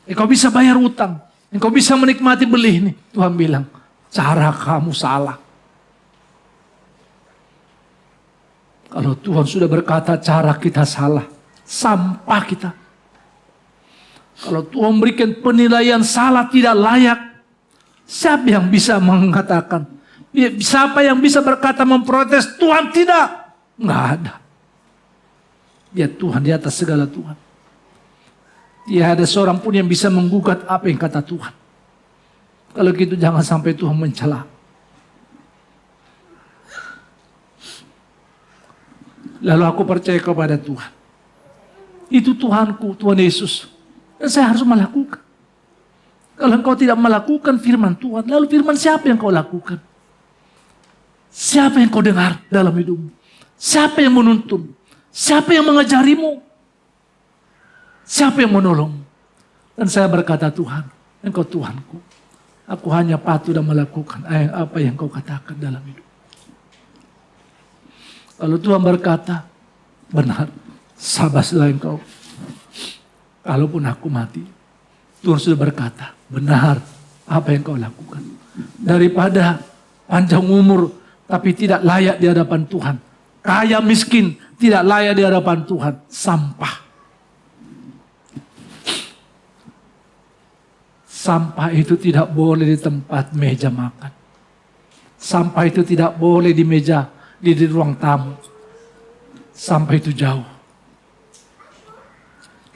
Engkau bisa bayar utang. Engkau bisa menikmati beli ini. Tuhan bilang, cara kamu salah. Kalau Tuhan sudah berkata cara kita salah, sampah kita. Kalau Tuhan berikan penilaian salah tidak layak, siapa yang bisa mengatakan? Siapa yang bisa berkata memprotes? Tuhan tidak. Nggak ada. Dia Tuhan di atas segala Tuhan. Tidak ada seorang pun yang bisa menggugat apa yang kata Tuhan. Kalau gitu jangan sampai Tuhan mencela. Lalu aku percaya kepada Tuhan. Itu Tuhanku, Tuhan Yesus. Dan saya harus melakukan. Kalau engkau tidak melakukan firman Tuhan, lalu firman siapa yang kau lakukan? Siapa yang kau dengar dalam hidupmu? Siapa yang menuntun? Siapa yang mengajarimu? Siapa yang menolong? Dan saya berkata, Tuhan, engkau Tuhanku. Aku hanya patuh dan melakukan apa yang kau katakan dalam hidup. Kalau Tuhan berkata, benar, sabarlah engkau. Kalaupun aku mati, Tuhan sudah berkata, benar apa yang kau lakukan. Daripada panjang umur, tapi tidak layak di hadapan Tuhan. Kaya miskin, tidak layak di hadapan Tuhan. Sampah. Sampah itu tidak boleh di tempat meja makan. Sampah itu tidak boleh di meja, di ruang tamu. Sampah itu jauh.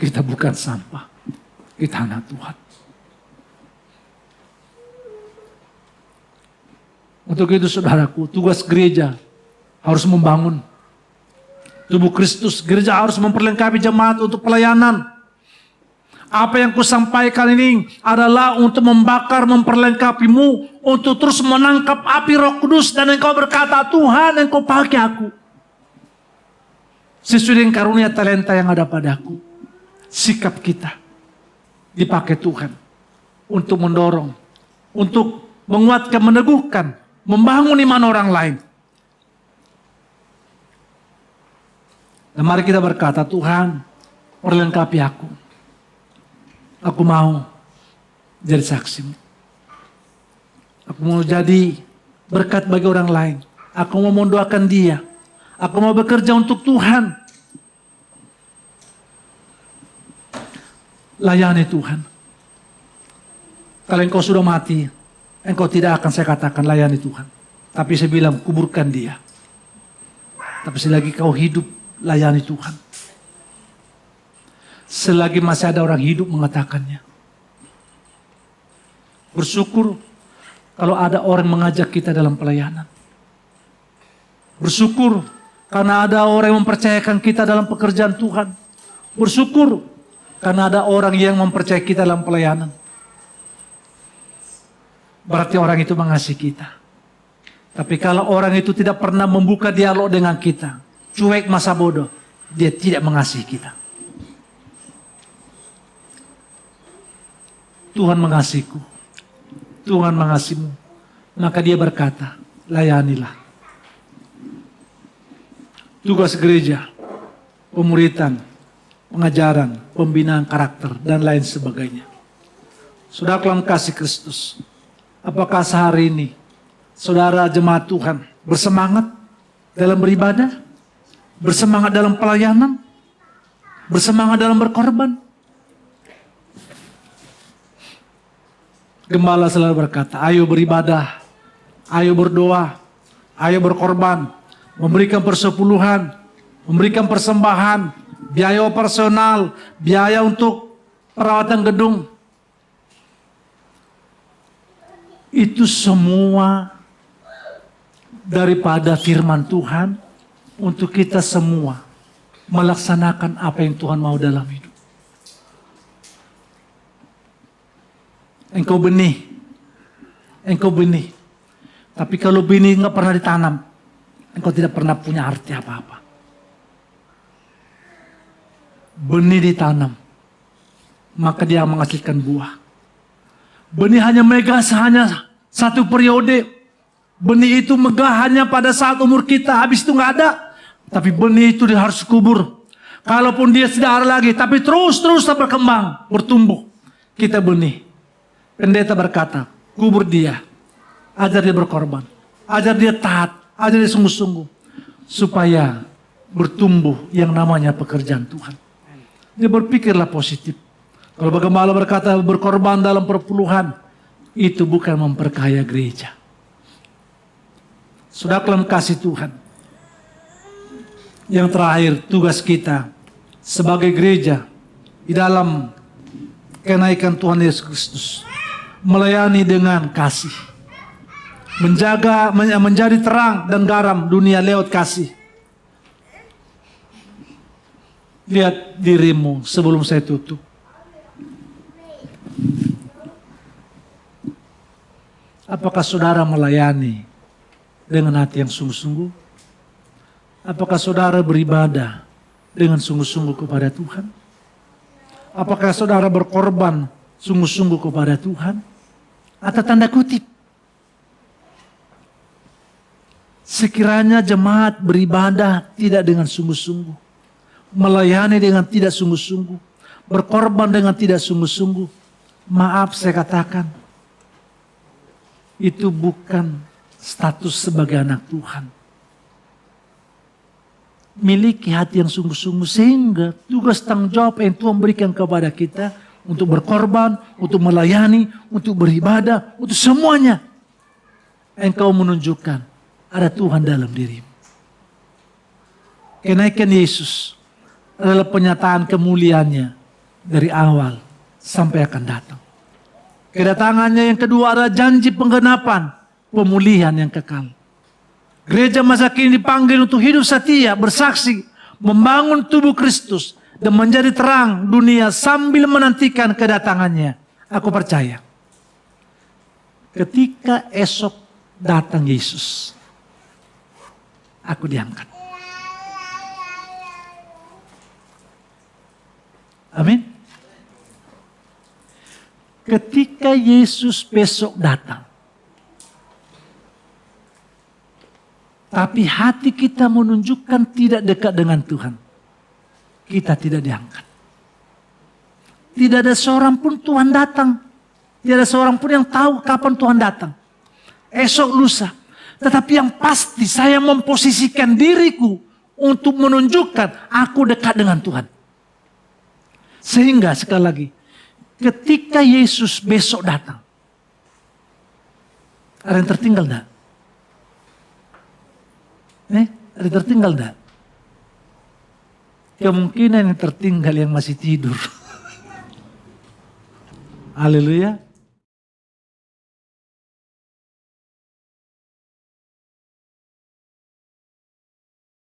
Kita bukan sampah. Kita anak Tuhan. Untuk itu saudaraku, tugas gereja harus membangun tubuh Kristus. Gereja harus memperlengkapi jemaat untuk pelayanan. Apa yang kusampaikan ini adalah untuk membakar, memperlengkapimu, untuk terus menangkap api Roh Kudus, dan engkau berkata, Tuhan, engkau pakai aku sesuai dengan karunia talenta yang ada padaku. Sikap kita dipakai Tuhan untuk mendorong, untuk menguatkan, meneguhkan, membangun iman orang lain. Dan mari kita berkata, Tuhan, perlengkapi aku. Aku mau jadi saksimu. Aku mau jadi berkat bagi orang lain. Aku mau mendoakan dia. Aku mau bekerja untuk Tuhan. Layani Tuhan. Kalau engkau sudah mati, engkau tidak akan saya katakan layani Tuhan. Tapi saya bilang kuburkan dia. Tapi selagi kau hidup, layani Tuhan. Selagi masih ada orang hidup mengatakannya. Bersyukur kalau ada orang mengajak kita dalam pelayanan. Bersyukur karena ada orang yang mempercayakan kita dalam pekerjaan Tuhan. Bersyukur karena ada orang yang mempercayai kita dalam pelayanan. Berarti orang itu mengasihi kita. Tapi kalau orang itu tidak pernah membuka dialog dengan kita, cuek masa bodoh, dia tidak mengasihi kita. Tuhan mengasihiku, Tuhan mengasihimu. Maka dia berkata, layanilah. Tugas gereja, pemuritan, pengajaran, pembinaan karakter, dan lain sebagainya. Saudara dalam kasih Kristus, apakah sehari ini saudara jemaat Tuhan bersemangat dalam beribadah, bersemangat dalam pelayanan, bersemangat dalam berkorban? Gembala selalu berkata, ayo beribadah, ayo berdoa, ayo berkorban, memberikan persepuluhan, memberikan persembahan, biaya operasional, biaya untuk perawatan gedung. Itu semua daripada firman Tuhan untuk kita semua melaksanakan apa yang Tuhan mau dalam hidup. Engkau benih. Tapi kalau benih nggak pernah ditanam, engkau tidak pernah punya arti apa-apa. Benih ditanam, maka dia menghasilkan buah. Benih hanya megah hanya satu periode. Benih itu megah hanya pada saat umur kita, habis itu nggak ada. Tapi benih itu dia harus kubur. Kalaupun dia tidak ada lagi, tapi terus berkembang, bertumbuh. Kita benih. Pendeta berkata, kubur dia, ajar dia berkorban, ajar dia taat, ajar dia sungguh-sungguh, supaya bertumbuh yang namanya pekerjaan Tuhan. Dia berpikirlah positif. Kalau bagaimana berkata berkorban dalam perpuluhan, itu bukan memperkaya gereja. Sudah dalam kasih Tuhan. Yang terakhir, tugas kita sebagai gereja di dalam kenaikan Tuhan Yesus Kristus, melayani dengan kasih, menjadi terang dan garam dunia lewat kasih. Lihat dirimu sebelum saya tutup. Apakah saudara melayani dengan hati yang sungguh-sungguh? Apakah saudara beribadah dengan sungguh-sungguh kepada Tuhan? Apakah saudara berkorban sungguh-sungguh kepada Tuhan? Atau tanda kutip, sekiranya jemaat beribadah tidak dengan sungguh-sungguh, melayani dengan tidak sungguh-sungguh, berkorban dengan tidak sungguh-sungguh, maaf saya katakan, itu bukan status sebagai anak Tuhan. Miliki hati yang sungguh-sungguh sehingga tugas tanggung jawab yang Tuhan berikan kepada kita untuk berkorban, untuk melayani, untuk beribadah, untuk semuanya. Engkau menunjukkan ada Tuhan dalam dirimu. Kenaikan Yesus adalah penyataan kemuliaannya dari awal sampai akan datang. Kedatangannya yang kedua adalah janji penggenapan pemulihan yang kekal. Gereja masa kini dipanggil untuk hidup setia, bersaksi, membangun tubuh Kristus, dan menjadi terang dunia sambil menantikan kedatangannya. Aku percaya, ketika esok datang Yesus, aku diangkat. Amin. Ketika Yesus besok datang, tapi hati kita menunjukkan tidak dekat dengan Tuhan, kita tidak diangkat. Tidak ada seorang pun Tuhan datang. Tidak ada seorang pun yang tahu kapan Tuhan datang. Esok, lusa. Tetapi yang pasti saya memposisikan diriku untuk menunjukkan aku dekat dengan Tuhan. Sehingga sekali lagi, ketika Yesus besok datang, ada yang tertinggal enggak? Ada yang tertinggal enggak? Kemungkinan yang tertinggal yang masih tidur. Haleluya.